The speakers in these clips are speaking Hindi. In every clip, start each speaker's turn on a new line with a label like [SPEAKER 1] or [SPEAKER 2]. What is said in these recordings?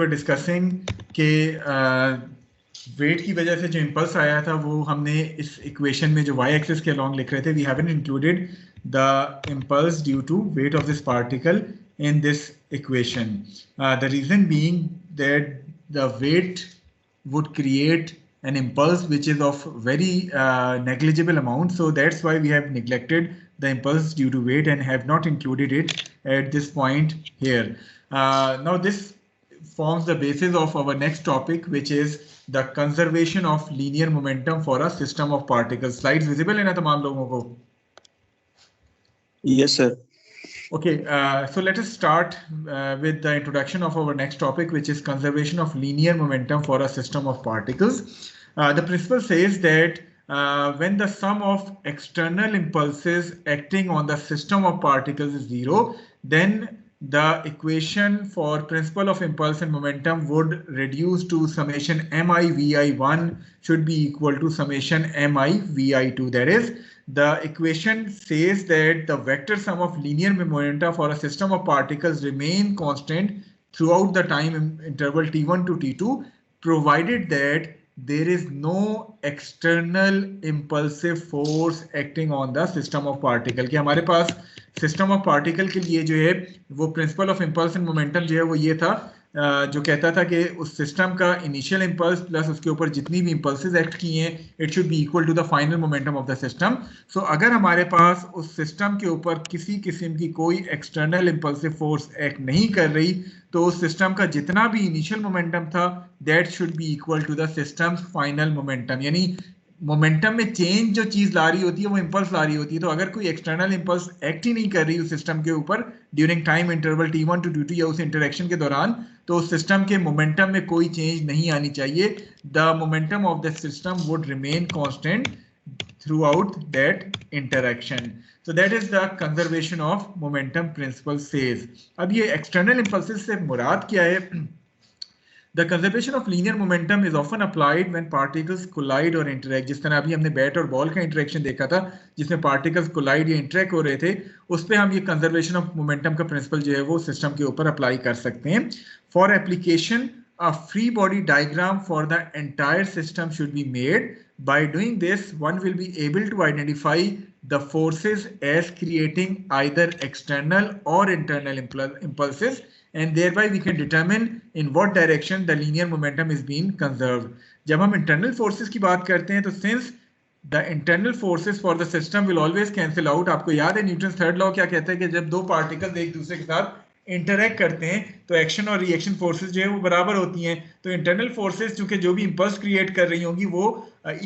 [SPEAKER 1] डिस्कसिंग के वेट की वजह से जो इम्पल्स आया था वो हमने इस इक्वेशन में जो y एक्सिस के अलॉन्ग लिख रहे थे, we haven't included the impulse due to weight of this particle in this equation. The reason being that the weight would create an impulse which is of very negligible amount, so that's why we have neglected the impulse due to weight and have not included it at this point here. Now this forms the basis of our next topic, which is the conservation of linear momentum for a system of particles. Slides visible है ना तमाम लोगों को?
[SPEAKER 2] Yes, sir.
[SPEAKER 1] Okay, so let us start with the introduction of our next topic, which is conservation of linear momentum for a system of particles. The principle says that when the sum of external impulses acting on the system of particles is zero, then the equation for principle of impulse and momentum would reduce to summation mi vi1 should be equal to summation mi vi2. That is, the equation says that the vector sum of linear momenta for a system of particles remain constant throughout the time interval t1 to t2, provided that there is no external impulsive force acting on the system of particle. कि हमारे पास सिस्टम ऑफ पार्टिकल के लिए जो है वो principle of impulse and momentum जो है वो ये था, जो कहता था कि उस सिस्टम का इनिशियल इम्पल्स प्लस उसके ऊपर जितनी भी इम्पल्सेस एक्ट किए हैं it should be equal to the final momentum of the system. So अगर हमारे पास उस सिस्टम के ऊपर किसी किस्म की कोई एक्सटर्नल इम्पल्सिव फोर्स एक्ट नहीं कर रही तो उस सिस्टम का जितना भी इनिशियल मोमेंटम था that should be equal to the system's final momentum. यानी मोमेंटम में चेंज जो चीज ला रही होती है वो इम्पल्स ला रही होती है. तो अगर कोई एक्सटर्नल इम्पल्स एक्ट ही नहीं कर रही उस सिस्टम के ऊपर during time interval t1 to t2 या उस इंटरेक्शन के दौरान, तो उस सिस्टम के मोमेंटम में कोई चेंज नहीं आनी चाहिए. The momentum of the system would remain constant throughout that interaction. So that is the conservation of momentum principle says. अब ये external impulses से मुराद क्या है? The conservation of linear momentum is often applied when particles collide or interact. जिस तरह अभी हमने बैट और बॉल का इंटरेक्शन देखा था जिसमें पार्टिकल्स कोलाइड या इंटरेक्ट हो रहे थे, उस पर हम ये कंजर्वेशन ऑफ मोमेंटम का प्रिंसिपल जो है वो सिस्टम के ऊपर अप्लाई कर सकते हैं. For application a free body diagram for the entire system should be made. By doing this, one will be able to identify the forces as creating either external or internal impulses, and thereby we can determine in what direction the linear momentum is being conserved. जब हम internal forces की बात करते हैं तो since the internal forces for the system will always cancel out, आपको याद है न्यूटन थर्ड लॉ क्या कहता है कि जब दो पार्टिकल्स एक दूसरे के साथ इंटरैक्ट करते हैं तो एक्शन और रिएक्शन फोर्सेस जो है वो बराबर होती हैं. तो इंटरनल फोर्सेस चूंकि जो भी इंपल्स क्रिएट कर रही होंगी वो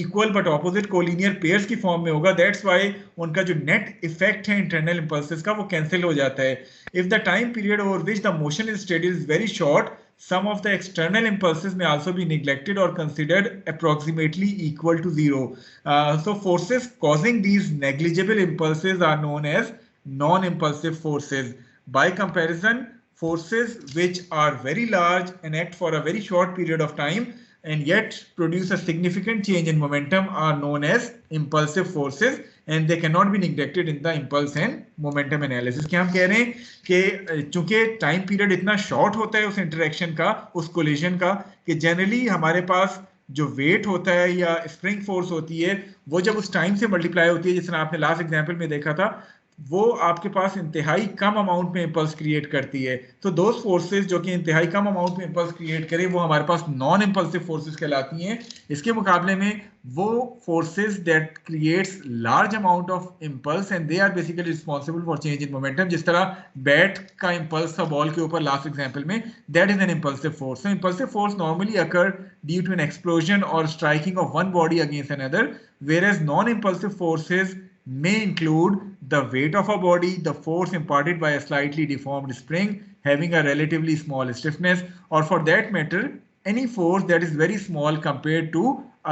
[SPEAKER 1] equal but opposite collinear pairs की फॉर्म में होगा. दैट्स व्हाई उनका जो नेट इफेक्ट है इंटरनल इंपल्सेस का वो कैंसिल हो जाता है. If the time period over which the motion is studied is very short, some of the external impulses may also be neglected or considered approximately equal to zero. So forces causing these negligible impulses are known as non-impulsive forces. By comparison, forces which are very large and act for a very short period of time and yet produce a significant change in momentum are known as impulsive forces, and they cannot be neglected in the impulse and momentum analysis. क्या हम कह रहे हैं कि चूंकि टाइम पीरियड इतना शॉर्ट होता है उस इंटरेक्शन का, उस कोलिजन का, कि जनरली हमारे पास जो वेट होता है या स्प्रिंग फोर्स होती है वो जब उस टाइम से मल्टीप्लाई होती है, जिस तरह आपने लास्ट एग्जांपल में देखा था, वो आपके पास इंतहाई कम अमाउंट में इंपल्स क्रिएट करती है. तो दोज फोर्सेस जो कि इंतहाई कम अमाउंट में इंपल्स क्रिएट करें वो हमारे पास नॉन इंपल्सिव फोर्सेस कहलाती हैं. इसके मुकाबले में वो forces that creates large amount of impulse and they are basically responsible for change in momentum, जिस तरह बैट का इंपल्स था बॉल के ऊपर लास्ट एग्जांपल में, that is an impulsive force. So impulsive force normally occur due to an explosion और striking of one body against another, whereas non-impulsive forces may include the weight of a body, the force imparted by a slightly deformed spring having a relatively small stiffness, or for that matter, any force that is very small compared to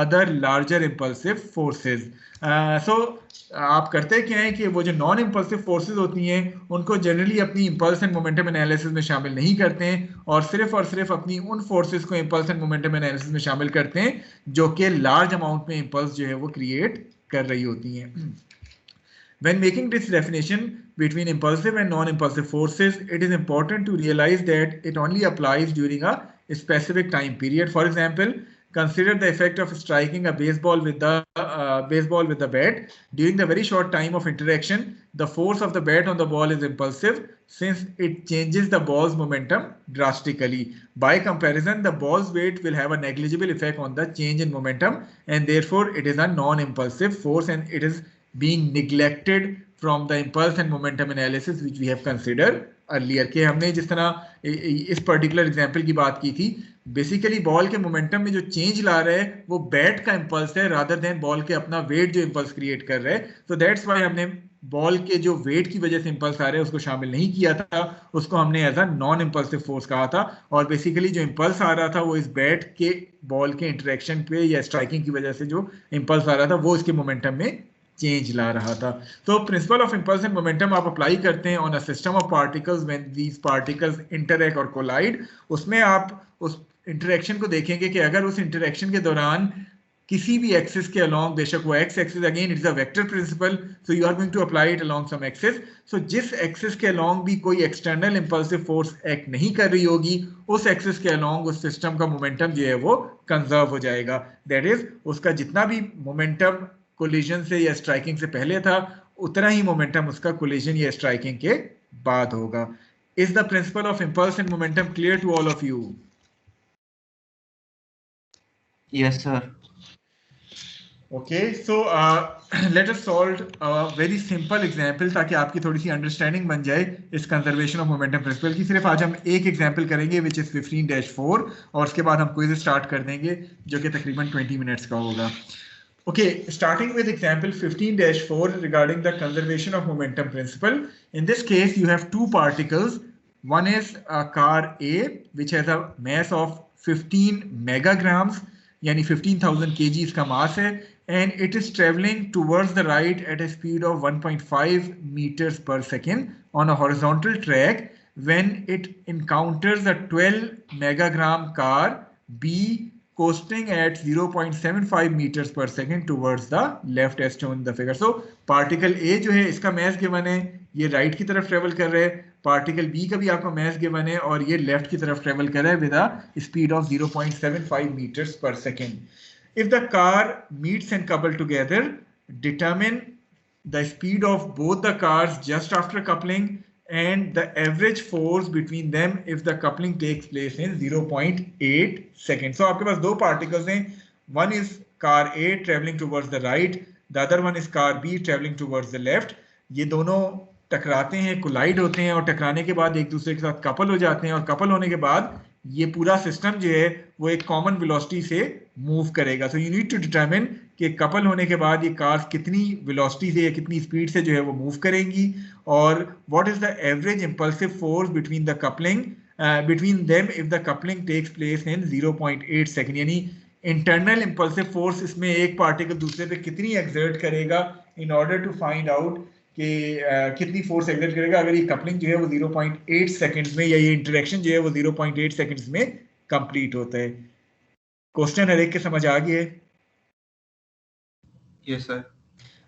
[SPEAKER 1] other larger impulsive forces. So आप करते क्या हैं कि वो जो नॉन इम्पल्सिव फोर्सेज होती हैं उनको जनरली अपनी इम्पल्स एंड मोमेंटम एनालिसिस में शामिल नहीं करते हैं और सिर्फ अपनी उन फोर्सेज को इम्पल्स एंड मोमेंटम एनालिसिस में शामिल करते हैं जो कि लार्ज अमाउंट में इम्पल्स जो है वो क्रिएट कर रही होती हैं. When making this definition between impulsive and non-impulsive forces, it is important to realize that it only applies during a specific time period. For example, consider the effect of striking a baseball with the bat. During the very short time of interaction, the force of the bat on the ball is impulsive since it changes the ball's momentum drastically. By comparison, the ball's weight will have a negligible effect on the change in momentum, and therefore it is a non-impulsive force and it is being neglected from the impulse and momentum analysis which we have considered earlier. कि हमने जिस तरह इस पर्टिकुलर एग्जांपल की बात की थी, बेसिकली बॉल के मोमेंटम में जो चेंज ला रहा है वो बैट का इंपल्स है रादर देन बॉल के अपना वेट जो इंपल्स क्रिएट कर रहा है. तो दैट्स व्हाई हमने बॉल के जो वेट की वजह से इंपल्स आ रहे हैं उसको शामिल नहीं किया था, उसको हमने as a non impulsive force कहा था. और बेसिकली जो इंपल्स आ रहा था वो इस बैट के बॉल के इंटरेक्शन पे या स्ट्राइकिंग की वजह से जो इंपल्स आ रहा था वो इसके मोमेंटम में चेंज ला रहा था. तो principal of impulse and momentum आप अप्लाई करते हैं on a system of particles when these particles interact और कोलाइड. उसमें आप उस इंटरेक्शन को देखेंगे कि अगर उस इंटरेक्शन के दौरान किसी भी एक्सिस के अलोंग, बेशक वो x axis, again it is a vector principle, so you are going to apply it along some axis. So जिस एक्सिस के अलोंग भी कोई एक्सटर्नल इंपल्सिव फोर्स एक्ट नहीं कर रही होगी, उस एक्सिस के अलोंग उस सिस्टम का मोमेंटम जो है वो कंजर्व हो जाएगा. दैट इज उसका जितना भी मोमेंटम कोलिजन से या स्ट्राइकिंग से पहले था उतना ही मोमेंटम उसका कोलिजन या स्ट्राइकिंग के बाद होगा. Is the principle of impulse and momentum clear to all of you?
[SPEAKER 2] Yes, sir.
[SPEAKER 1] Okay, so let us solve a very simple example ताकि आपकी थोड़ी सी अंडरस्टैंडिंग बन जाए इस कंजर्वेशन ऑफ मोमेंटम प्रिंसिपल की. सिर्फ आज हम एक एग्जांपल करेंगे विच इज 15-4 और उसके बाद हम क्विज स्टार्ट कर देंगे जो कि तकरीबन 20 मिनट्स का होगा. Okay, starting with example 15-4 regarding the conservation of momentum principle. In this case, you have two particles. One is a car A, which has a mass of 15 megagrams, यानी 15,000 kg इसका mass है, and it is traveling towards the right at a speed of 1.5 meters per second on a horizontal track when it encounters a 12 megagram car B coasting at 0.75 meters per second towards the left as shown in the figure. So particle A जो है इसका mass given है, ये right की तरफ travel कर रहे हैं. Particle B का भी आपको mass given है और ये left की तरफ travel कर रहा है with a speed of 0.75 meters per second. If the car meets and couple together, determine the speed of both the cars just after coupling and the average force between them if the coupling takes place in 0.8 seconds. So आपके पास दो particles हैं. One is car A traveling towards the right, the other one is car B traveling towards the left. ये दोनों टकराते हैं, कोलाइड होते हैं और टकराने के बाद एक दूसरे के साथ कपल हो जाते हैं और कपल होने के बाद ये पूरा सिस्टम जो है वो एक कॉमन वेलोसिटी से मूव करेगा. So you need to determine कि कपल होने के बाद ये कार्स कितनी वेलोसिटी से या कितनी स्पीड से जो है वो मूव करेंगी और what is the average impulsive force between the coupling between them if the coupling takes place in 0.8 second. यानी इंटरनल इंपल्सिव फोर्स इसमें एक पार्टिकल दूसरे पे कितनी एक्सर्ट करेगा in order to find out कि कितनी फोर्स एक्सर्ट करेगा अगर ये कपलिंग जो है वो 0.8 सेकंड्स में या ये इंटरेक्शन जो है वो 0.8 सेकंड्स में कंप्लीट होता है. क्वेश्चन हर एक के समझ आ गया है?
[SPEAKER 2] Yes sir.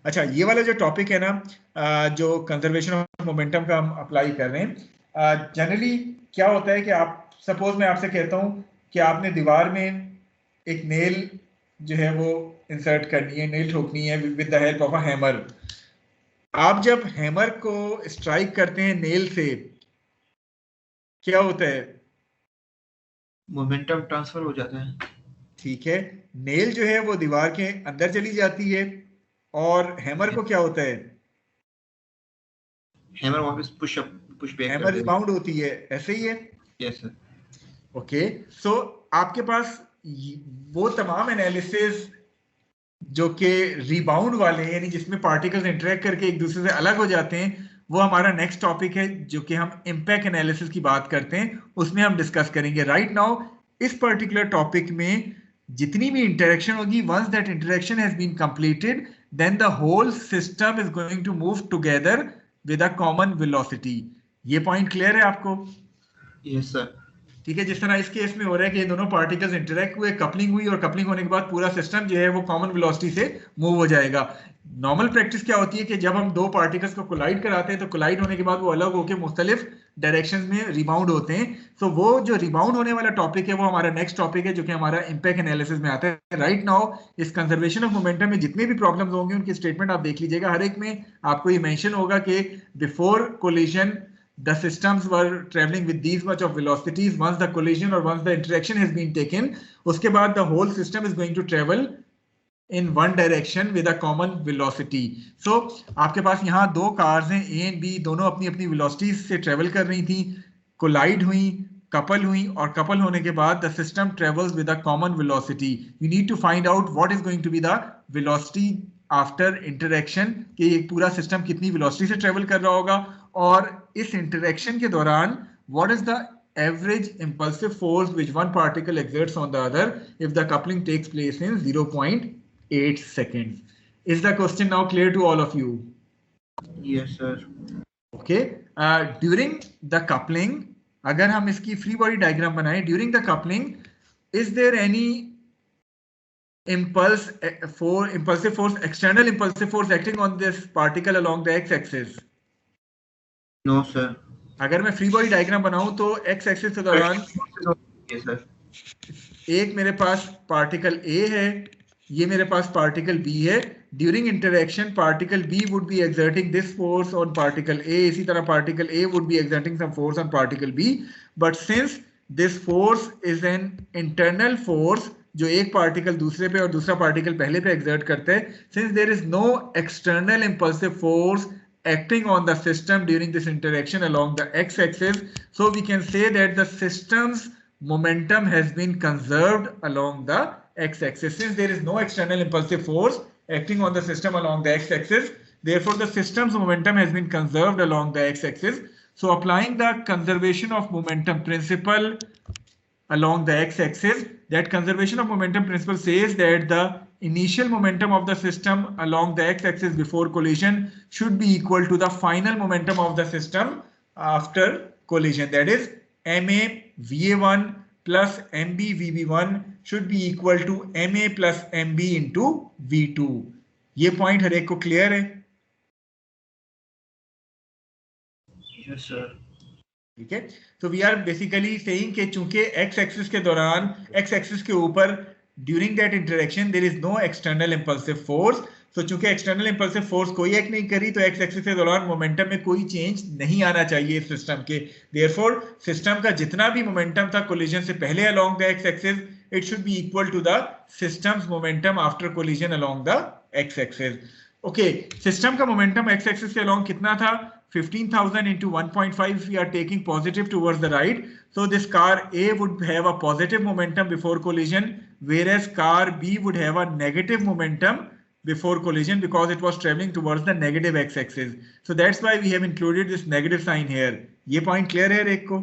[SPEAKER 1] अच्छा, ये वाला जो टॉपिक है ना जो कंजर्वेशन ऑफ मोमेंटम का हम अप्लाई कर रहे हैं, जनरली क्या होता है कि आप सपोज मैं आपसे कहता हूँ कि आपने दीवार में एक नेल जो है वो इंसर्ट करनी है, नेल ठोकनी है with the help of a hammer. आप जब हैमर को स्ट्राइक करते हैं नेल से क्या होता है?
[SPEAKER 2] मोमेंटम ट्रांसफर हो जाता है.
[SPEAKER 1] ठीक है, नेल जो है वो दीवार के अंदर चली जाती है और हैमर को क्या होता है?
[SPEAKER 2] हैमर वापस पुश बैक,
[SPEAKER 1] हैमर रिबाउंड होती है. ऐसे ही है?
[SPEAKER 2] Yes sir.
[SPEAKER 1] ओके, सो आपके पास वो तमाम एनालिसिस जो कि रिबाउंड वाले हैं, यानी जिसमें पार्टिकल्स इंटरेक्ट करके एक दूसरे से अलग हो जाते हैं, वो हमारा नेक्स्ट टॉपिक है जो कि हम इम्पैक्ट एनालिसिस की बात करते हैं, उसमें हम डिस्कस करेंगे. राइट नाउ इस पर्टिकुलर टॉपिक में जितनी भी इंटरेक्शन होगी, once that interaction has been completed then the whole system is going to move together with a common velocity. ये पॉइंट क्लियर है आपको?
[SPEAKER 2] Yes sir.
[SPEAKER 1] ठीक है, जिस तरह इस केस में हो रहा है कि ये दोनों पार्टिकल्स इंटरेक्ट हुए, कपलिंग हुई, और कपलिंग होने के बाद पूरा सिस्टम जो है वो कॉमन वेलोसिटी से मूव हो जाएगा। नॉर्मल प्रैक्टिस क्या होती है कि जब हम दो पार्टिकल्स को कोलाइड कराते हैं तो कोलाइड होने के बाद वो अलग होकर मुख्तलिफ डायरेक्शंस में रिबाउंड होते हैं। तो वो जो रिबाउंड होने वाला टॉपिक है वो हमारा नेक्स्ट टॉपिक है, जो कि हमारा इंपैक्ट एनालिसिस में आता है। राइट नाउ इस कंजर्वेशन ऑफ मोमेंटम में जितने भी प्रॉब्लम्स होंगे उनकी स्टेटमेंट आप देख लीजिएगा। हर एक में आपको ये मेंशन होगा कि before collision the systems were traveling with these much of velocities. Once the collision or once the interaction has been taken, उसके बाद the whole system is going to travel in one direction with a common velocity. So आपके पास यहाँ दो cars हैं A and B, दोनों अपनी अपनी velocities से travel कर रही थी, collide हुई, couple हुई, और couple होने के बाद the system travels with a common velocity. You need to find out what is going to be the velocity after interaction, कि ये पूरा system कितनी velocity से travel कर रहा होगा, और इस इंटरेक्शन के दौरान what is the average impulsive force which one particle exerts on the other if the coupling takes place in 0.8 seconds. Is the question now clear to all of you?
[SPEAKER 2] Yes, sir.
[SPEAKER 1] Okay. During the coupling, अगर हम इसकी free body diagram बनाएं, during the coupling, is there any impulsive force, external impulsive force acting on this particle along the x-axis?
[SPEAKER 2] No, sir.
[SPEAKER 1] अगर मैं फ्री बॉडी डायग्राम बनाऊं तो एक्स एक्सिस के दौरान
[SPEAKER 2] Yes, sir.
[SPEAKER 1] एक मेरे पास पार्टिकल ए है, ये मेरे पास पार्टिकल बी है। During interaction particle B would be exerting this force on particle A, इसी तरह particle A would be exerting some force on particle B, but since this force is an internal force जो एक पार्टिकल दूसरे पे और दूसरा पार्टिकल पहले पे एक्सर्ट करते हैं, since there is no external impulsive force acting on the system during this interaction along the x-axis, so we can say that the system's momentum has been conserved along the x-axis. Since there is no external impulsive force acting on the system along the x-axis, therefore the system's momentum has been conserved along the x-axis. So applying the conservation of momentum principle along the x-axis, that conservation of momentum principle says that the initial momentum of the system along the x-axis before collision should be equal to the final momentum of the system after collision. That is, ma va1 plus mb vb1 should be equal to ma plus mb into v2. ये पॉइंट हर एक को क्लियर है?
[SPEAKER 2] Yes, sir.
[SPEAKER 1] ठीक है, तो वी आर बेसिकली सेइंग कि चूंकि एक्स एक्सिस के दौरान, एक्स एक्सिस के ऊपर during that interaction there is no external impulsive force, तो चूंकि एक्सटर्नल इंपल्सिव फोर्स कोई एक्ट नहीं करी तो एक्स एक्सिस के दौरान मोमेंटम में कोई चेंज नहीं आना चाहिए इस सिस्टम के। देयरफॉर सिस्टम का जितना भी मोमेंटम था कोलिजन से पहले along the X axis, it should be equal to the system's momentum after collision along the X axis. Okay, system का मोमेंटम एक्स एक्सिस के अलोंग कितना था? 15,000 into 1.5, we are taking positive towards the right. So this car A would have a positive momentum before collision, whereas car B would have a negative momentum before collision because it was traveling towards the negative x-axis. So that's why we have included this negative sign here. ये point clear है एक को?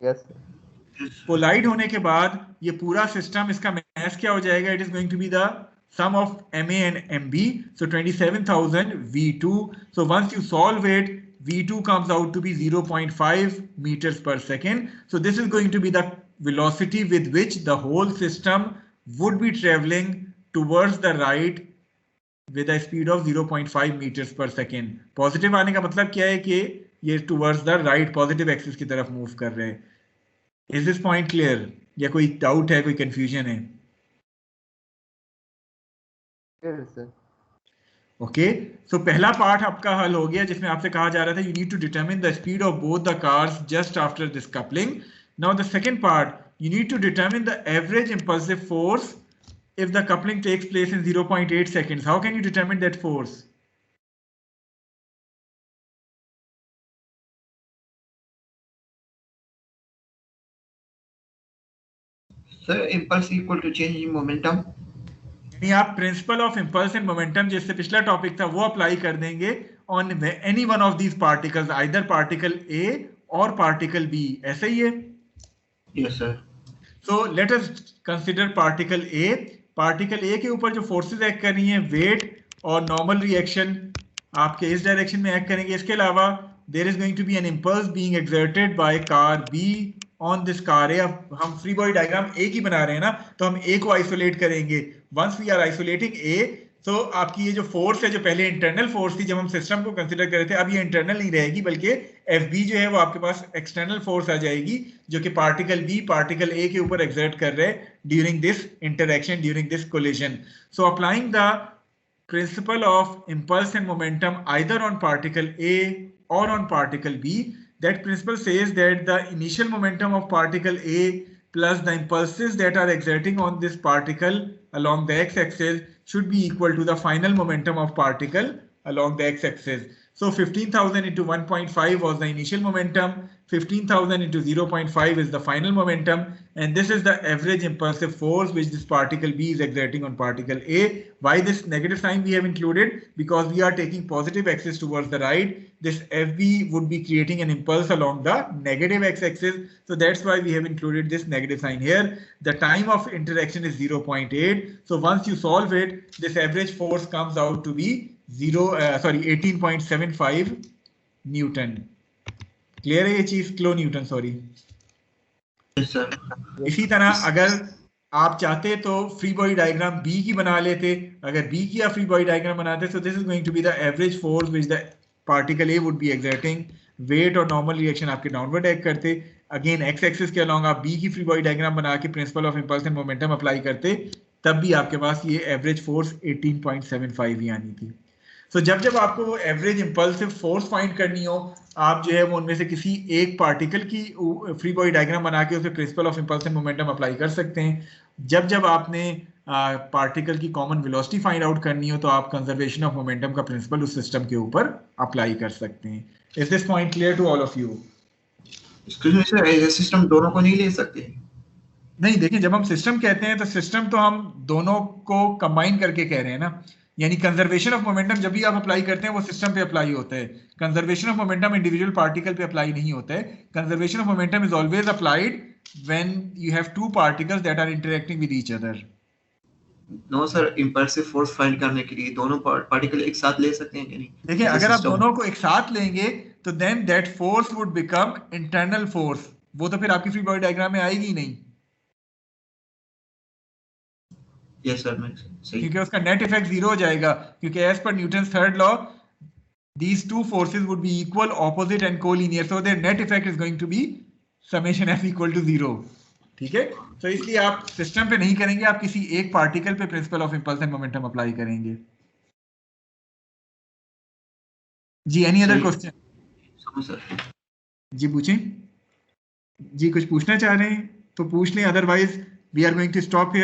[SPEAKER 3] Yes.
[SPEAKER 1] Collide होने के बाद ये पूरा system, इसका mass क्या हो जाएगा? It is going to be the sum of MA and MB, so 27,000 V2. So once you solve it, V2 comes out to be 0.5 meters per second. So this is going to be the velocity with which the whole system would be traveling towards the right with a speed of 0.5 meters per second. Positive आने का मतलब क्या है कि ये towards the right positive axis की तरफ move कर रहे हैं. Is this point clear? या कोई doubt है, कोई confusion है? ओके, सो पहला पार्ट आपका हल हो गया जिसमें आपसे कहा जा रहा था you need to determine the speed of both the cars just after this coupling. Now the second part, you need to determine the average impulsive force if the coupling takes place in 0.8 seconds. How can you determine that force?
[SPEAKER 2] Sir, impulse equal to change in momentum.
[SPEAKER 1] यानी आप principle of impulse and momentum जिससे पिछला टॉपिक था वो अप्लाई कर देंगे on any one of these particles, either particle A और पार्टिकल बी. ऐसा ही है?
[SPEAKER 2] Yes, sir.
[SPEAKER 1] So let us consider particle A. Particle A के ऊपर जो फोर्सेस एक्ट कर रही हैं, वेट और नॉर्मल रिएक्शन आपके इस डायरेक्शन में एक्ट करेंगे. इसके अलावा there is going to be an impulse being exerted by car B on this car A. अब हम free body diagram A की बना रहे हैं ना, तो हम A को isolate करेंगे. Once we are isolating A, तो आपकी ये जो फोर्स है, जो पहले इंटरनल फोर्स थी जब हम सिस्टम को कंसीडर कर रहे थे, अब ये इंटरनल नहीं रहेगी, बल्कि FB जो है वो आपके पास एक्सटर्नल फोर्स आ जाएगी, जो कि पार्टिकल B पार्टिकल A के ऊपर एक्सर्ट कर रहे हैं during this interaction, during this collision. So applying the principle of impulse and momentum either on particle A or on particle B, that principle says that the initial momentum of particle A plus the impulses that are exerting on this particle along the x-axis should be equal to the final momentum of particle along the x-axis. So 15,000 into 1.5 was the initial momentum, 15,000 into 0.5 is the final momentum, and this is the average impulsive force which this particle B is exerting on particle A. Why this negative sign we have included? Because we are taking positive axis towards the right. This FB would be creating an impulse along the negative x-axis. So that's why we have included this negative sign here. The time of interaction is 0.8. So once you solve it, this average force comes out to be 18.75 Newton. Clear है ये चीज? Kilo Newton, sorry. इसी तरह अगर आप चाहते तो फ्री बॉडी डायग्राम बी की बना लेते. अगर बी की आप फ्री बॉडी डायग्राम बनाते, so this is going to be the average force which the particle A would be exerting. Weight और नॉर्मल रिएक्शन आपके डाउनवर्ड एक्ट करते. अगेन एक्स एक्सिस के अलॉन्ग आप बी की फ्री बॉडी डायग्राम बना के principle of impulse and momentum apply करते, तब भी आपके पास ये एवरेज फोर्स 18.75 ही आनी थी. तो जब आपको वो एवरेज इंपल्सिव फोर्स फाइंड करनी हो, आप जो है वो उनमें से किसी एक पार्टिकल की फ्री बॉडी डायग्राम बना के उसे principal of impulse and momentum apply कर सकते हैं. जब आपने पार्टिकल की कॉमन वेलोसिटी फाइंड आउट करनी हो, तो आप कंजर्वेशन ऑफ मोमेंटम का प्रिंसिपल उस सिस्टम के ऊपर अप्लाई कर सकते हैं. Is this point clear to all of you?
[SPEAKER 2] System दोनों को नहीं ले सकते.
[SPEAKER 1] नहीं, देखिए, जब हम सिस्टम कहते हैं तो सिस्टम तो हम दोनों को कंबाइन करके कह रहे हैं ना. यानी कंजर्वेशन ऑफ मोमेंटम जब भी आप अप्लाई करते हैं वो सिस्टम पे अप्लाई होता है. Conservation of momentum individual particle पे अप्लाई नहीं होता है. Conservation of momentum is always applied when you have two particles that are interacting with each other.
[SPEAKER 2] No sir, impulsive force find करने के लिए दोनों पार्टिकल एक साथ ले सकते हैं कि नहीं?
[SPEAKER 1] देखिए, अगर आप दोनों को एक साथ लेंगे तो then that force would become internal force. वो तो फिर आपकी फ्री बॉडी डायग्राम में आएगी ही नहीं.
[SPEAKER 2] Yes, sir,
[SPEAKER 1] क्योंकि उसका नेट इफेक्ट जीरो हो जाएगा, क्योंकि as per Newton's third law these two forces would be equal, opposite and collinear, so their net effect is going to be summation f equal to 0. ठीक है? तो इसलिए आप सिस्टम पे नहीं करेंगे, आप किसी एक पार्टिकल पे principal of impulse and momentum apply करेंगे. जी, एनी अदर क्वेश्चन? जी पूछें. जी कुछ पूछना चाह रहे हैं तो पूछ लें, otherwise we are going to stop here.